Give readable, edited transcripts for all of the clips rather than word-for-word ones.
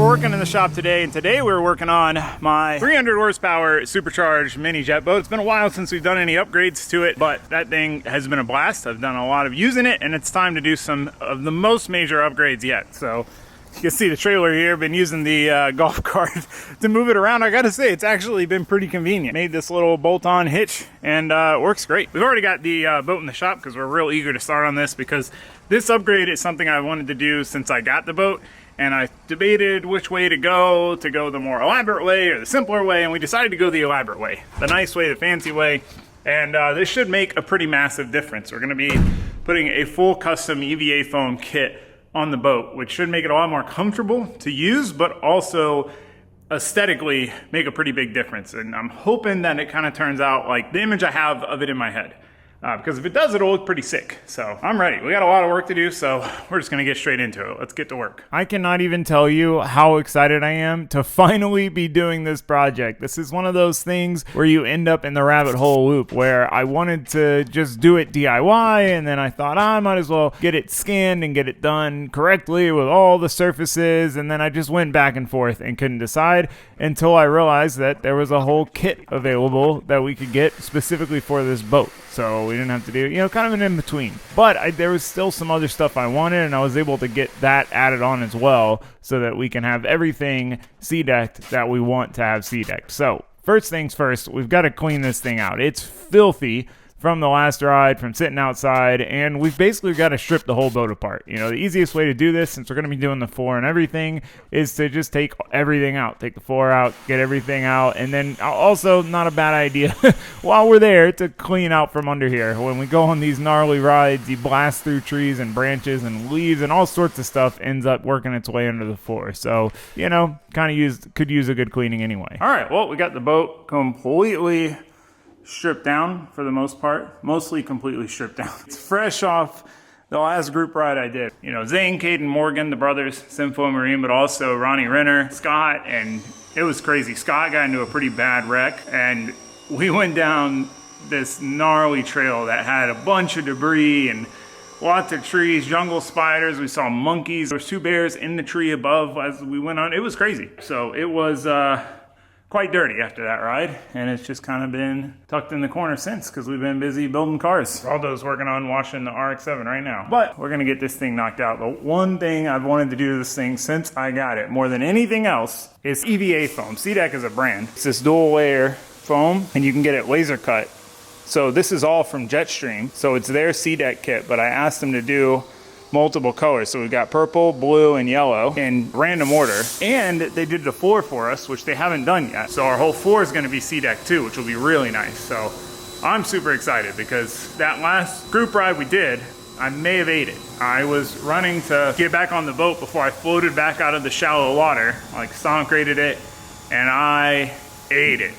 working in the shop today, and today we're working on my 300 horsepower supercharged mini jet boat. It's been a while since we've done any upgrades to it, but that thing has been a blast. I've done a lot of using it, and it's time to do some of the most major upgrades yet. So you can see the trailer here. Been using the golf cart to move it around. I gotta say, it's actually been pretty convenient. Made this little bolt-on hitch, and it works great. We've already got the boat in the shop because we're real eager to start on this, because this upgrade is something I wanted to do since I got the boat. And I debated which way to go the more elaborate way or the simpler way, and we decided to go the elaborate way, the nice way, the fancy way. And this should make a pretty massive difference. We're gonna be putting a full custom EVA foam kit on the boat, which should make it a lot more comfortable to use, but also aesthetically make a pretty big difference. And I'm hoping that it kind of turns out like the image I have of it in my head. Because if it does, it'll look pretty sick. So I'm ready. We got a lot of work to do, so we're just gonna get straight into it. Let's get to work. I cannot even tell you how excited I am to finally be doing this project. This is one of those things where you end up in the rabbit hole loop, where I wanted to just do it DIY, and then I thought I might as well get it scanned and get it done correctly with all the surfaces, and then I just went back and forth and couldn't decide until I realized that there was a whole kit available that we could get specifically for this boat. So we didn't have to do, you know, kind of an in-between. But there was still some other stuff I wanted, and I was able to get that added on as well so that we can have everything sea-decked that we want to have sea-decked. So first things first, we've got to clean this thing out. It's filthy from the last ride, from sitting outside, and we've basically got to strip the whole boat apart. You know, the easiest way to do this, since we're going to be doing the floor and everything, is to just take everything out. Take the floor out, get everything out, and then also, not a bad idea, while we're there, to clean out from under here. When we go on these gnarly rides, you blast through trees and branches and leaves, and all sorts of stuff ends up working its way under the floor. So, you know, kind of could use a good cleaning anyway. All right, well, we got the boat completely stripped down for the most part, mostly completely stripped down. It's fresh off the last group ride I did. You know, Zane, Caden, Morgan, the brothers, Sinfo Marine, but also Ronnie Renner, Scott, and it was crazy. Scott got into a pretty bad wreck, and we went down this gnarly trail that had a bunch of debris and lots of trees, jungle spiders. We saw monkeys. There was 2 bears in the tree above as we went on. It was crazy. So it was quite dirty after that ride, and it's just kind of been tucked in the corner since, because we've been busy building cars. Aldo's working on washing the RX-7 right now, but we're gonna get this thing knocked out. The one thing I've wanted to do to this thing since I got it, more than anything else, is EVA foam. SeaDeck is a brand. It's this dual layer foam, and you can get it laser cut. So this is all from Jetstream, so it's their SeaDeck kit, but I asked them to do multiple colors. So we've got purple, blue, and yellow in random order. And they did the floor for us, which they haven't done yet. So our whole floor is gonna be SeaDeck too, which will be really nice. So I'm super excited, because that last group ride we did, I may have ate it. I was running to get back on the boat before I floated back out of the shallow water, like Sonic rated it, and I ate it.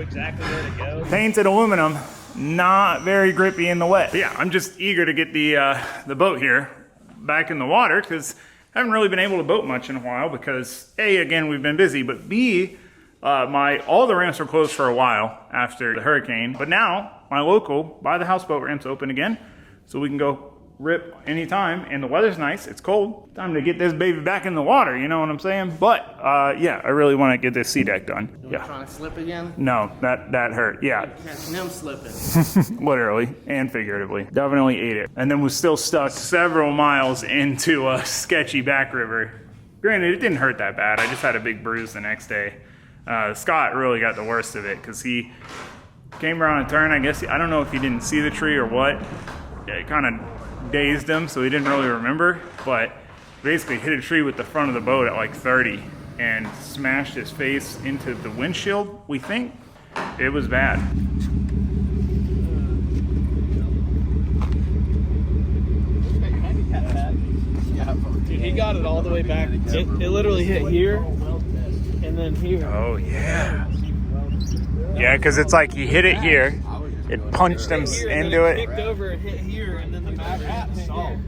Exactly where to go. Painted aluminum, not very grippy in the wet. But yeah, I'm just eager to get the boat here back in the water, because I haven't really been able to boat much in a while, because A, again, we've been busy, but B, all the ramps were closed for a while after the hurricane, but now my local by the houseboat ramp's open again, so we can go rip anytime, and the weather's nice, it's cold. Time to get this baby back in the water, you know what I'm saying? But yeah, I really want to get this SeaDeck done. You trying to slip again? No, that hurt, yeah. Catching them slipping. Literally and figuratively. Definitely ate it. And then was still stuck several miles into a sketchy back river. Granted, it didn't hurt that bad. I just had a big bruise the next day. Scott really got the worst of it, because he came around a turn. I guess, I don't know if he didn't see the tree or what. It kind of dazed him, so he didn't really remember, but basically hit a tree with the front of the boat at like 30 and smashed his face into the windshield, we think. It was bad. got it all the way back. It literally hit here and then here. Oh, yeah. Yeah, because it's like he hit it here. It punched him into it. Kicked over and hit here, and then the back hit here.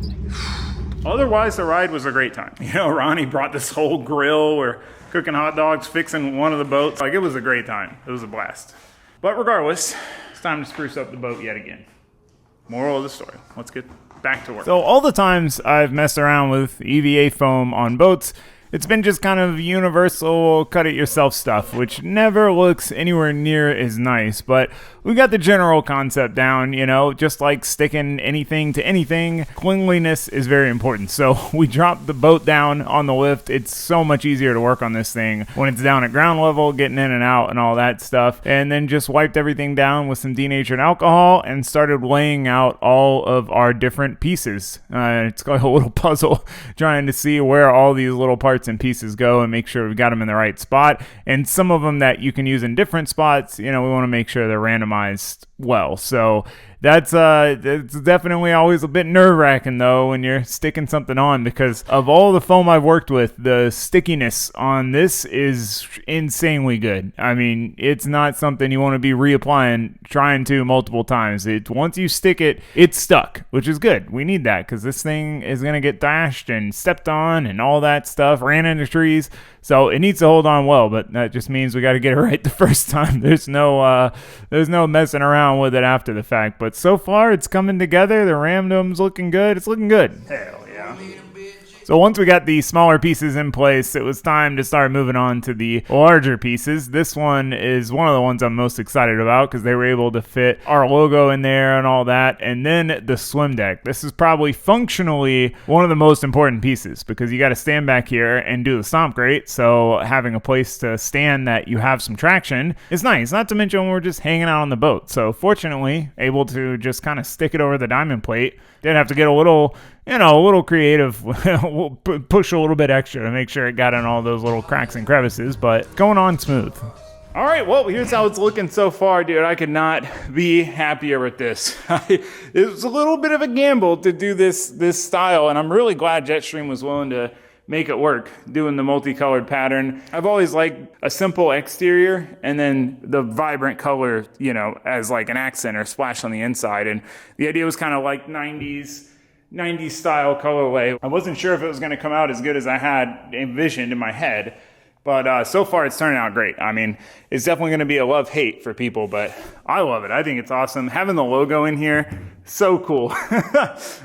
Otherwise, the ride was a great time. You know, Ronnie brought this whole grill. We're cooking hot dogs, fixing one of the boats. Like, it was a great time. It was a blast. But regardless, it's time to spruce up the boat yet again. Moral of the story. Let's get back to work. So all the times I've messed around with EVA foam on boats, it's been just kind of universal cut-it-yourself stuff, which never looks anywhere near as nice, but we got the general concept down, you know, just like sticking anything to anything. Cleanliness is very important, so we dropped the boat down on the lift. It's so much easier to work on this thing when it's down at ground level, getting in and out and all that stuff, and then just wiped everything down with some denatured alcohol and started laying out all of our different pieces. It's like a little puzzle trying to see where all these little parts and pieces go and make sure we've got them in the right spot, and some of them that you can use in different spots, you know, we want to make sure they're randomized well. So that's definitely always a bit nerve-wracking though when you're sticking something on, because of all the foam I've worked with, the stickiness on this is insanely good. I mean, it's not something you want to be reapplying, trying to multiple times. Once you stick it, it's stuck, which is good. We need that because this thing is going to get dashed and stepped on and all that stuff, ran into trees. So it needs to hold on well, but that just means we got to get it right the first time. There's no messing around with it after the fact. But so far, it's coming together. The ramdom's looking good. It's looking good. Hell yeah. So once we got the smaller pieces in place, it was time to start moving on to the larger pieces. This one is one of the ones I'm most excited about because they were able to fit our logo in there and all that. And then the swim deck. This is probably functionally one of the most important pieces because you got to stand back here and do the stomp grate. So having a place to stand that you have some traction is nice. Not to mention when we're just hanging out on the boat. So fortunately, able to just kind of stick it over the diamond plate. Didn't have to get a little creative, push a little bit extra to make sure it got in all those little cracks and crevices, but going on smooth. All right, well, here's how it's looking so far, dude. I could not be happier with this. It was a little bit of a gamble to do this style, and I'm really glad Jetstream was willing to make it work, doing the multicolored pattern. I've always liked a simple exterior and then the vibrant color, you know, as like an accent or splash on the inside. And the idea was kind of like 90s style colorway. I wasn't sure if it was going to come out as good as I had envisioned in my head, but so far it's turning out great. I mean, it's definitely going to be a love-hate for people, but I love it. I think it's awesome. Having the logo in here, so cool.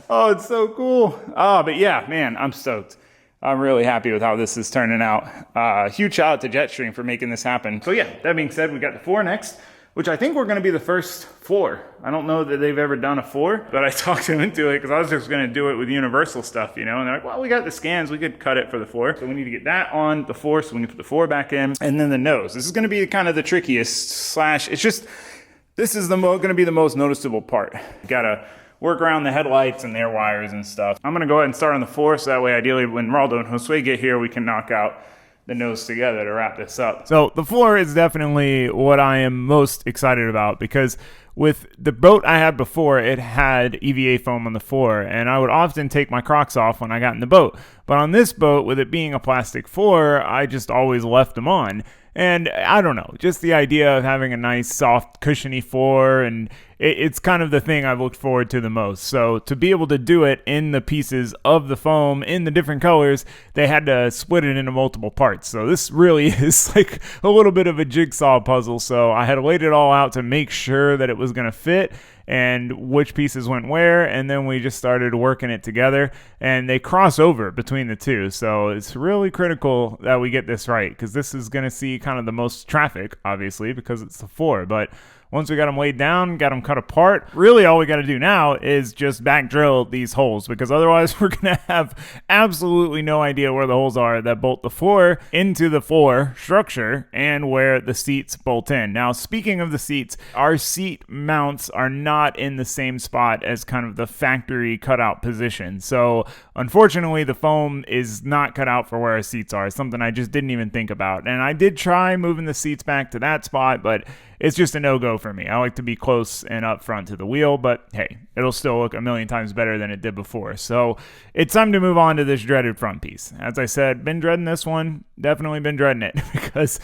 Oh, it's so cool. Oh, but yeah, man, I'm stoked. I'm really happy with how this is turning out. Huge shout out to Jetstream for making this happen. So yeah, that being said, we got the floor next, which I think we're going to be the first floor. I don't know that they've ever done a floor, but I talked them into it because I was just going to do it with Universal stuff, you know, and they're like, well, we got the scans, we could cut it for the floor. So we need to get that on the floor so we can put the floor back in. And then the nose. This is going to be kind of the trickiest this is going to be the most noticeable part. Got to work around the headlights and their wires and stuff. I'm going to go ahead and start on the floor so that way ideally when Raldo and Josue get here, we can knock out the nose together to wrap this up. So the floor is definitely what I am most excited about because with the boat I had before, it had EVA foam on the floor, and I would often take my Crocs off when I got in the boat. But on this boat, with it being a plastic floor, I just always left them on. And I don't know, just the idea of having a nice, soft, cushiony floor, and it's kind of the thing I've looked forward to the most. So to be able to do it in the pieces of the foam in the different colors, they had to split it into multiple parts. So this really is like a little bit of a jigsaw puzzle. So I had laid it all out to make sure that it was going to fit and which pieces went where, and then we just started working it together, and they cross over between the two. So it's really critical that we get this right because this is going to see kind of the most traffic, obviously, because it's the floor. But once we got them laid down, got them cut apart, really all we got to do now is just back drill these holes because otherwise we're going to have absolutely no idea where the holes are that bolt the floor into the floor structure and where the seats bolt in. Now, speaking of the seats, our seat mounts are not in the same spot as kind of the factory cutout position. So unfortunately, the foam is not cut out for where our seats are. It's something I just didn't even think about. And I did try moving the seats back to that spot, but it's just a no-go for me. I like to be close and up front to the wheel, but hey, it'll still look a million times better than it did before. So it's time to move on to this dreaded front piece. As I said, been dreading this one, definitely been dreading it because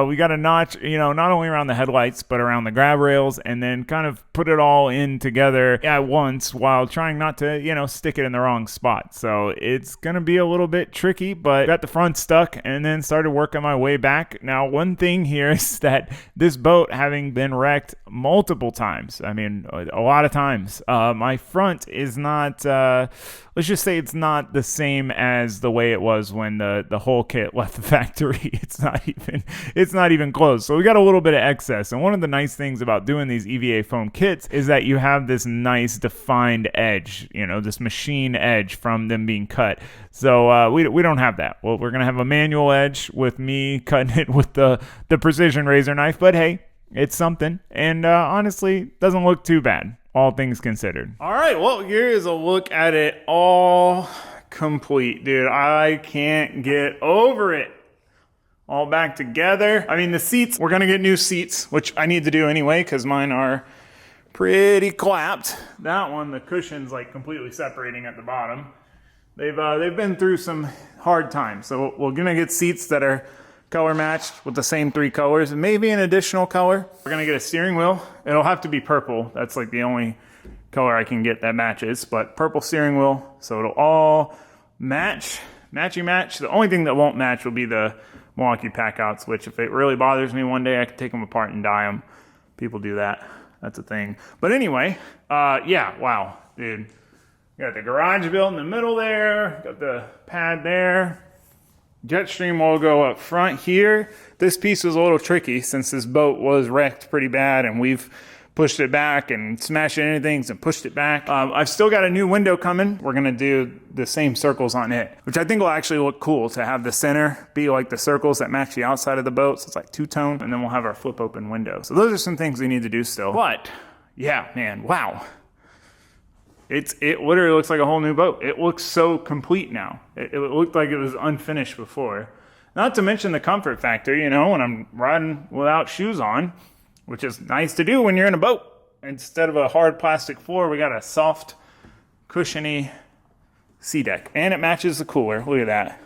we got a notch, not only around the headlights, but around the grab rails, and then kind of put it all in together at once while trying not to, stick it in the wrong spot. So it's going to be a little bit tricky, but got the front stuck and then started working my way back. Now, one thing here is that this boat, having been wrecked multiple times, I mean, a lot of times, my front is not, let's just say it's not the same as the way it was when the whole kit left the factory. It's not even close. So we got a little bit of excess. And one of the nice things about doing these EVA foam kits is that you have this nice defined edge, this machine edge from them being cut. So we don't have that. Well, we're going to have a manual edge with me cutting it with the precision razor knife. But hey, it's something. And honestly, doesn't look too bad, all things considered. All right, well, here is a look at it all complete, dude. I can't get over it. All back together. I mean, the seats, we're gonna get new seats, which I need to do anyway because mine are pretty clapped. That one, the cushion's like completely separating at the bottom. They've been through some hard times, so we're gonna get seats that are color matched with the same 3 colors and maybe an additional color. We're gonna get a steering wheel. It'll have to be purple. That's like the only color I can get that matches, but purple steering wheel, so it'll all match. The only thing that won't match will be the Milwaukee packouts, which if it really bothers me one day, I could take them apart and dye them. People do that. That's a thing. But anyway, yeah, wow, dude. Got the garage built in the middle there. Got the pad there. Jetstream logo up front here. This piece was a little tricky since this boat was wrecked pretty bad and we've pushed it back and smashed it into things and pushed it back. I've still got a new window coming. We're gonna do the same circles on it, which I think will actually look cool to have the center be like the circles that match the outside of the boat. So it's like two-tone, and then we'll have our flip open window. So those are some things we need to do still. But yeah, man, wow. It literally looks like a whole new boat. It looks so complete now. It looked like it was unfinished before. Not to mention the comfort factor, when I'm riding without shoes on, which is nice to do when you're in a boat. Instead of a hard plastic floor, we got a soft, cushiony sea deck. And it matches the cooler. Look at that.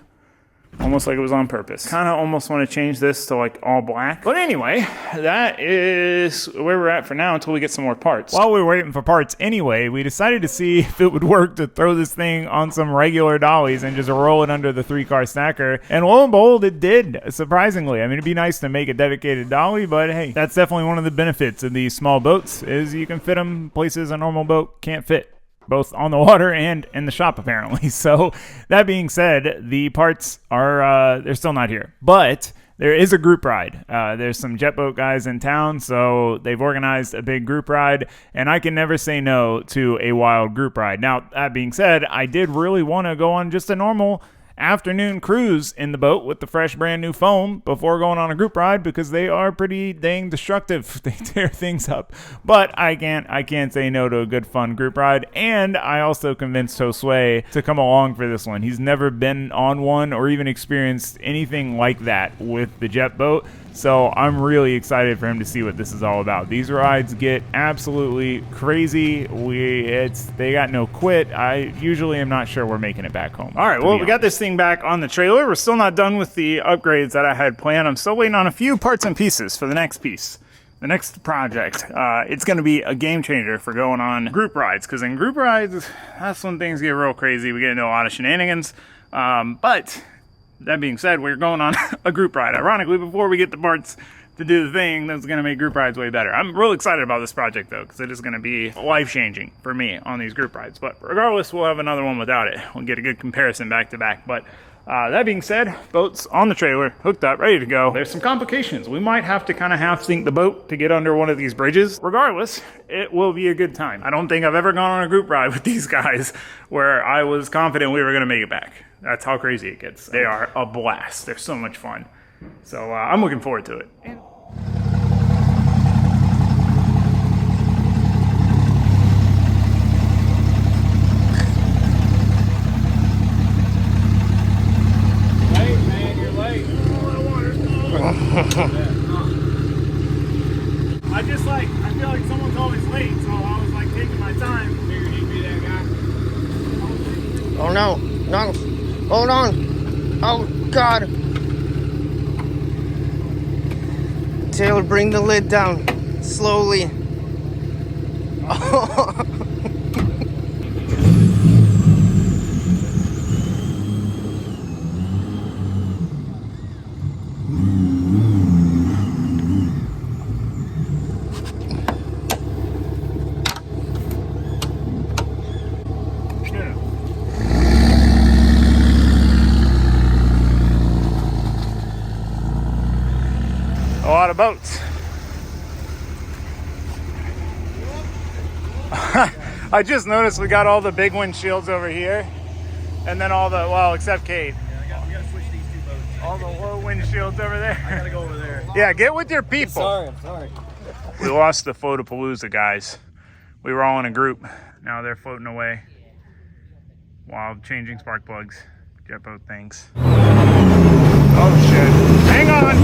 Almost like it was on purpose. Kind of almost want to change this to like all black. But anyway, that is where we're at for now until we get some more parts. While we were waiting for parts anyway, we decided to see if it would work to throw this thing on some regular dollies and just roll it under the 3-car stacker. And lo and behold, it did, surprisingly. I mean, it'd be nice to make a dedicated dolly, but hey, that's definitely one of the benefits of these small boats is you can fit them places a normal boat can't fit. Both on the water and in the shop, apparently. So that being said, the parts are, they're still not here. But there is a group ride. There's some jet boat guys in town, so they've organized a big group ride, and I can never say no to a wild group ride. Now, that being said, I did really want to go on just a normal afternoon cruise in the boat with the fresh brand new foam before going on a group ride because they are pretty dang destructive. They tear things up. But I can't say no to a good fun group ride. And I also convinced Josue to come along for this one. He's never been on one or even experienced anything like that with the jet boat. So I'm really excited for him to see what this is all about. These rides get absolutely crazy. They got no quit. I usually am not sure we're making it back home. All right, well, we got this thing back on the trailer. We're still not done with the upgrades that I had planned. I'm still waiting on a few parts and pieces for the next piece. The next project. It's going to be a game changer for going on group rides, because in group rides, that's when things get real crazy. We get into a lot of shenanigans. But that being said, we're going on a group ride. Ironically, before we get the parts to do the thing that's going to make group rides way better. I'm real excited about this project, though, because it is going to be life-changing for me on these group rides. But regardless, we'll have another one without it. We'll get a good comparison back-to-back. But that being said, boat's on the trailer, hooked up, ready to go. There's some complications. We might have to kind of half-sink the boat to get under one of these bridges. Regardless, it will be a good time. I don't think I've ever gone on a group ride with these guys where I was confident we were going to make it back. That's how crazy it gets. They are a blast. They're so much fun. So I'm looking forward to it. I feel like someone's always late, so I was like taking my time. Figured he'd be that guy. Oh no, no, hold on. Oh God. Taylor, bring the lid down slowly. Oh. A lot of boats. I just noticed we got all the big windshields over here, and then all the, well, except Cade. Yeah, we gotta switch these two boats. All the low windshields over there. I gotta go over there. Yeah, get with your people. I'm sorry. We lost the Photopalooza guys. We were all in a group. Now they're floating away while changing spark plugs. Jet boat things. Oh shit. Hang on.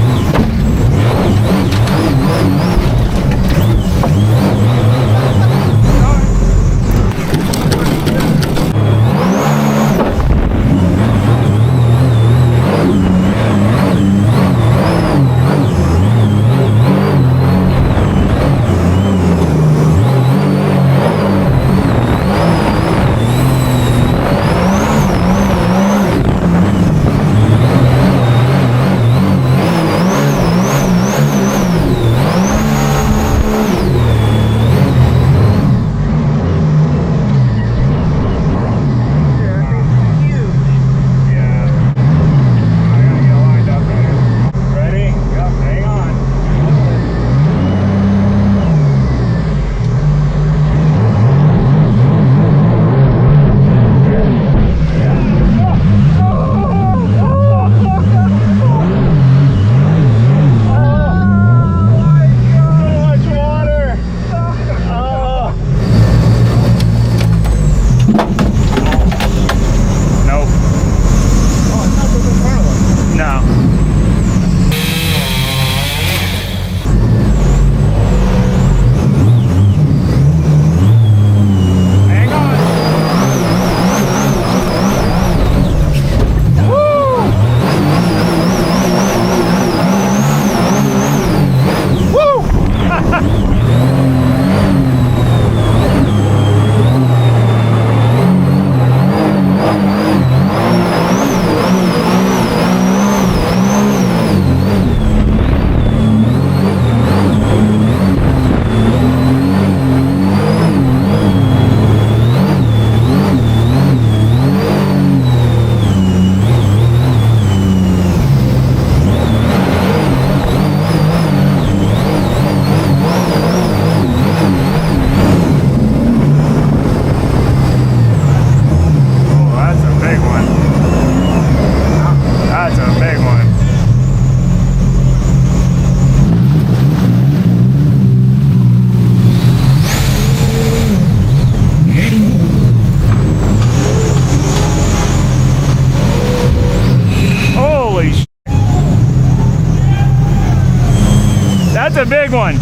That's a big one.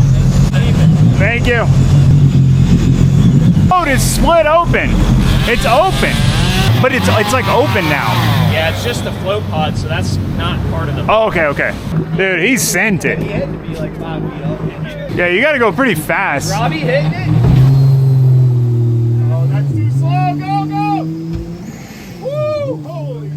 Thank you. Oh, it's split open. It's open, but it's like open now. Yeah, it's just the float pod, so that's not part of the. Oh, okay. Dude, he sent it. He had to be like 5 feet up. Yeah, you got to go pretty fast. Robbie hitting it. Oh, that's too slow. Go, go. Woo! Holy.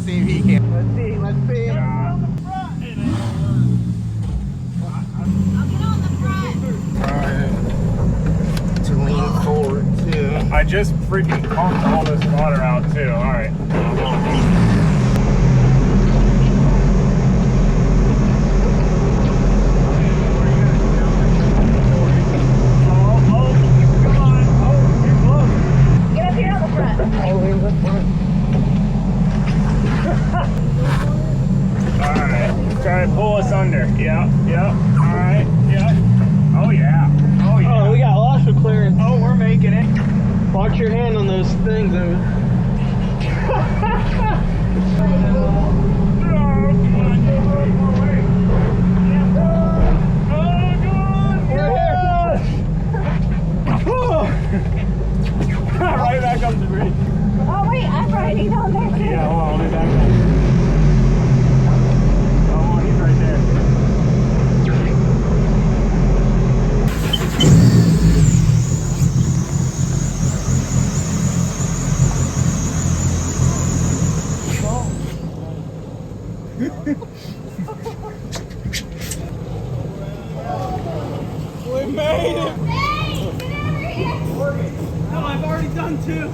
see if he can. Let's see. I'll get on the front. To lean forward too. I just freaking pumped all this water out too. All right. Get up here on the front. All right. Try to pull us under. Yep. All right. Yep. Oh yeah. Oh yeah. Oh, we got lots of clearance. Oh, we're making it. Watch your hand on those things. Right back up the bridge. Oh wait, I'm riding on there too. Yeah, hold on, let me back up. Oh, he's right there. We made it. Hey, get over here. No, I've already done two.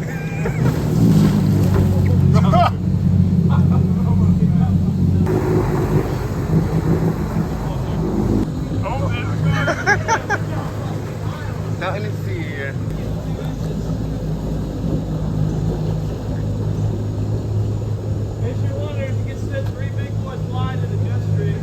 Nothing to see here. Makes you wonder if you can sit 3 big boys flying in the jet stream.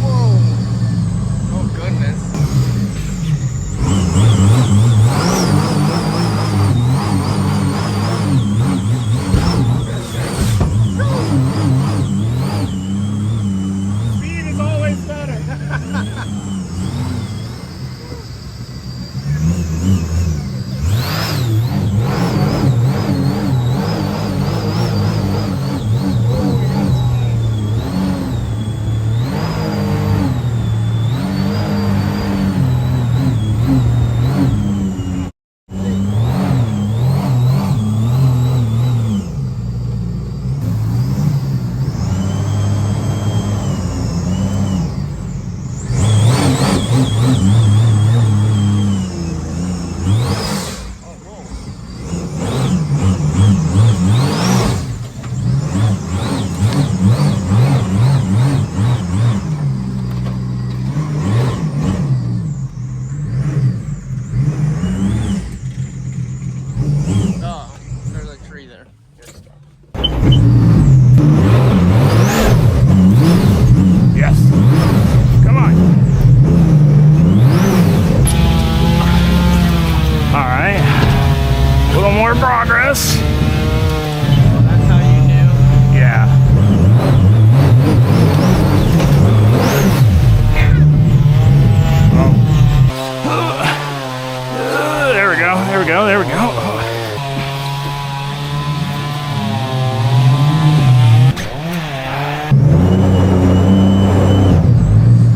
Whoa. Oh goodness. Speed is always better. Oh, there's a tree there. Yes. Come on. All right. A little more progress. That's how you do. Yeah. There we go. There we go. There we go.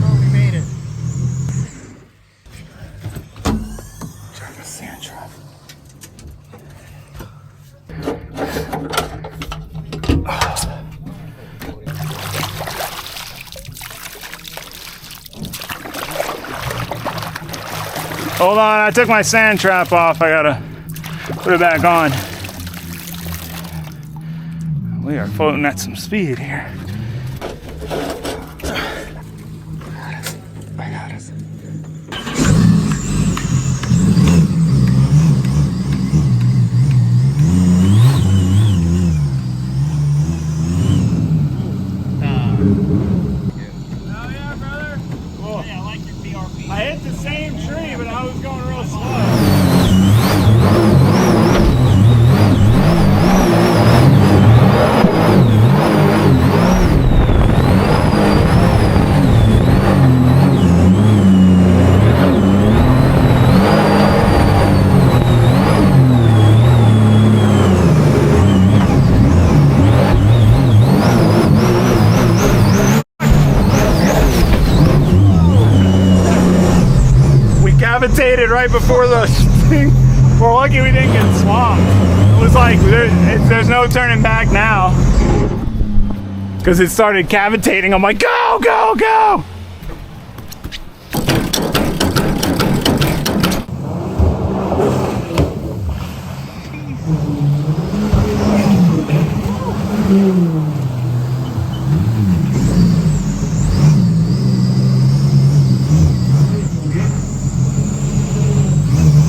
Oh, we made it. Check the sand trap. Hold on, I took my sand trap off. I gotta put it back on. We are floating at some speed here. I got us. Oh yeah, brother. Cool. Hey, I like your BRP. I hit the same tree, but I was going real slow. right before the thing. We're lucky we didn't get swamped. It was like, there's no turning back now. Because it started cavitating. I'm like, go, go, go!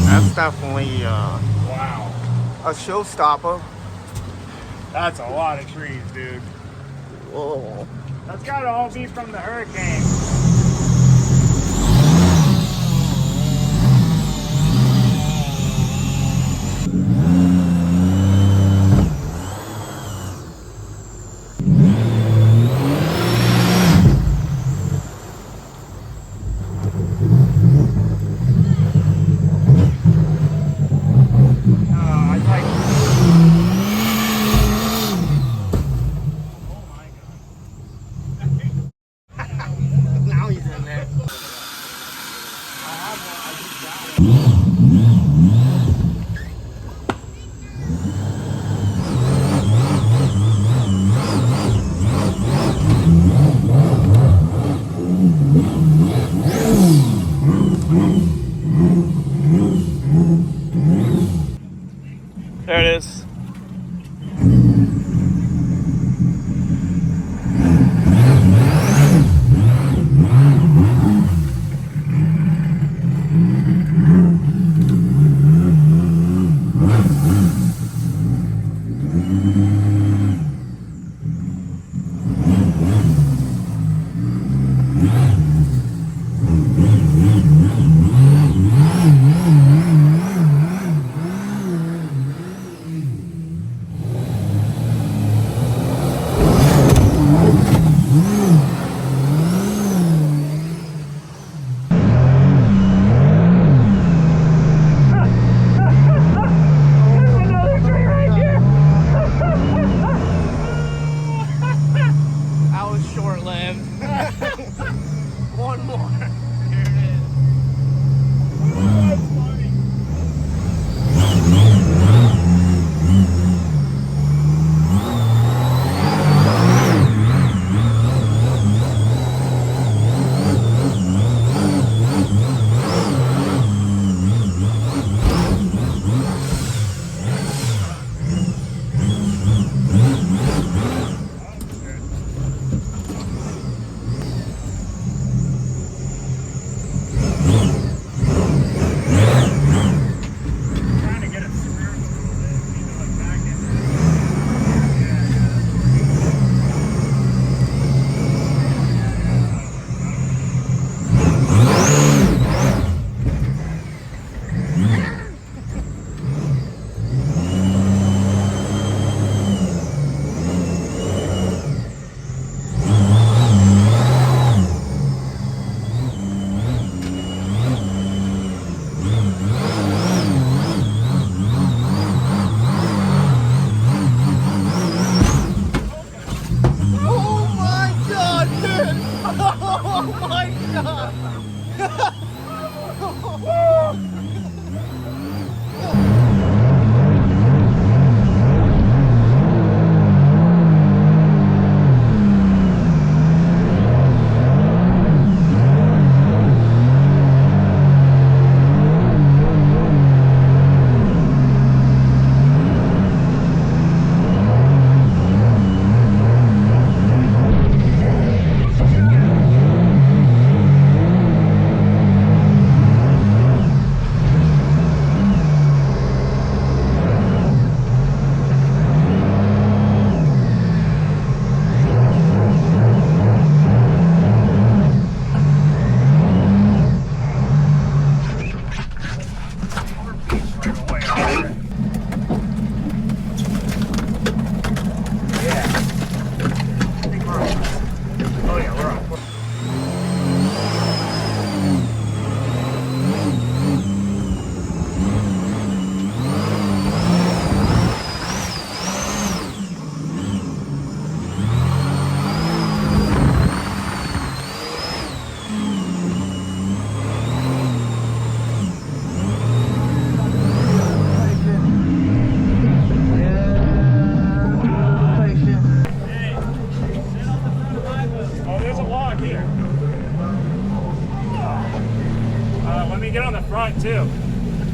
That's definitely Wow. a showstopper. That's a lot of trees, dude. Whoa. That's gotta all be from the hurricane. Now he's in there. There it is.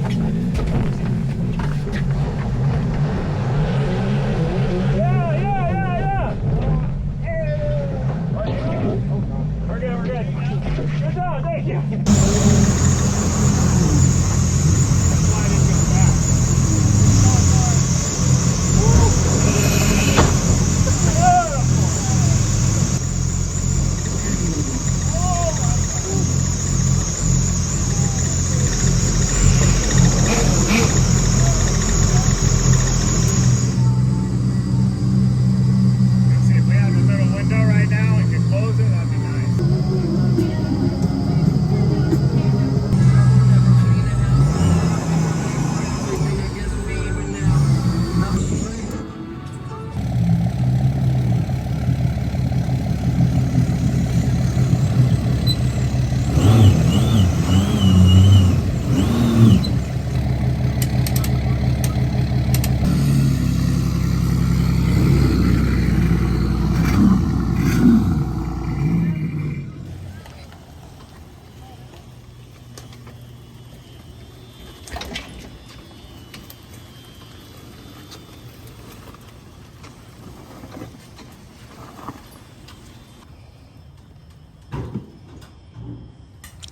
We're good. Good job, thank you.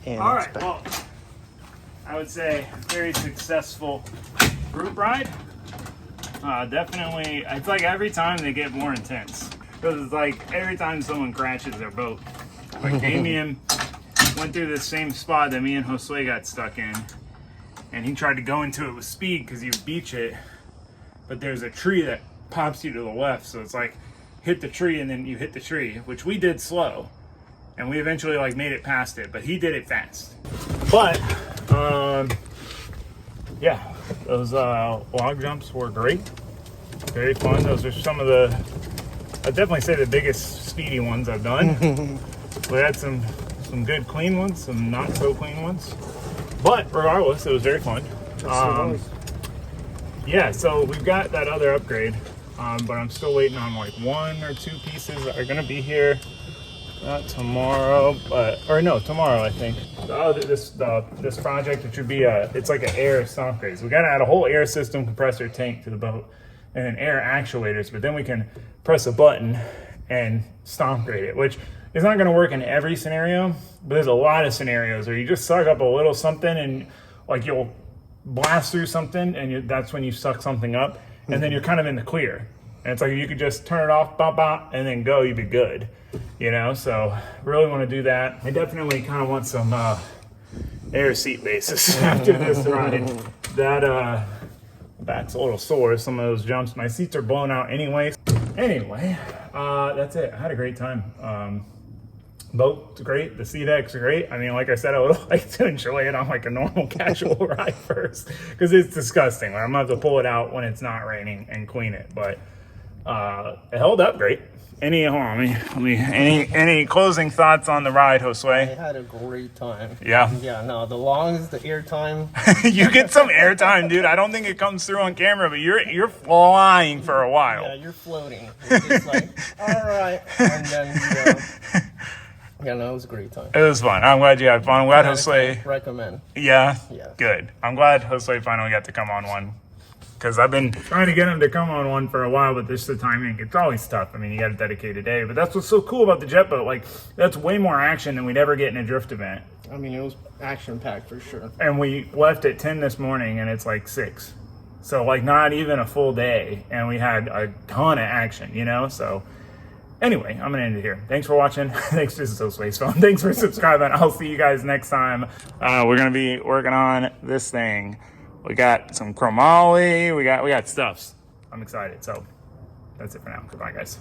And All it's right, back. well, I would say very successful group ride. Definitely, it's like every time they get more intense. Because it's like every time someone crashes their boat. Like Damien went through the same spot that me and Josue got stuck in. And he tried to go into it with speed because you beach it. But there's a tree that pops you to the left. So it's like hit the tree and then you hit the tree, which we did slow. And we eventually like made it past it, but he did it fast. But yeah, those log jumps were great, very fun. Those are some of the, I'd definitely say the biggest speedy ones I've done. We had some good clean ones, some not so clean ones, but regardless, it was very fun. Yeah, so we've got that other upgrade, but I'm still waiting on like 1 or 2 pieces that are gonna be here. Not tomorrow, or no, tomorrow I think. This project, it should be it's like an air stomp grade. So we gotta add a whole air system compressor tank to the boat, and then air actuators. But then we can press a button and stomp grade it, which is not gonna work in every scenario. But there's a lot of scenarios where you just suck up a little something, and like you'll blast through something, and that's when you suck something up, and then you're kind of in the clear. And it's like you could just turn it off, bop, bop, and then go, you'd be good. You know, so really want to do that. I definitely kind of want some air seat bases after this ride. That back's a little sore, some of those jumps. My seats are blown out anyways. Anyway, that's it. I had a great time. Boat's great. The SeaDeck's great. I mean, like I said, I would like to enjoy it on like a normal casual ride first, because it's disgusting. I'm gonna have to pull it out when it's not raining and clean it. But it held up great. Any closing thoughts on the ride, Josue? I had a great time. Yeah. Yeah, no, the longest, the air time. You get some airtime, dude. I don't think it comes through on camera, but you're flying for a while. Yeah, you're floating. It's just like, all right. And then, yeah, no, it was a great time. It was fun. I'm glad you had fun. I'm glad Josue. Recommend. Yeah? Yeah. Good. I'm glad Josue finally got to come on one. Because I've been trying to get him to come on one for a while, but this the timing. It's always tough. I mean, you got to dedicate a day. But that's what's so cool about the jet boat. Like, that's way more action than we'd ever get in a drift event. I mean, it was action-packed for sure. And we left at 10 this morning, and it's like 6. So, like, not even a full day. And we had a ton of action, you know? So, anyway, I'm going to end it here. Thanks for watching. Thanks, this is so space phone. Thanks for subscribing. I'll see you guys next time. We're going to be working on this thing. We got some chromoly. We got stuffs. I'm excited. So that's it for now. Goodbye, guys.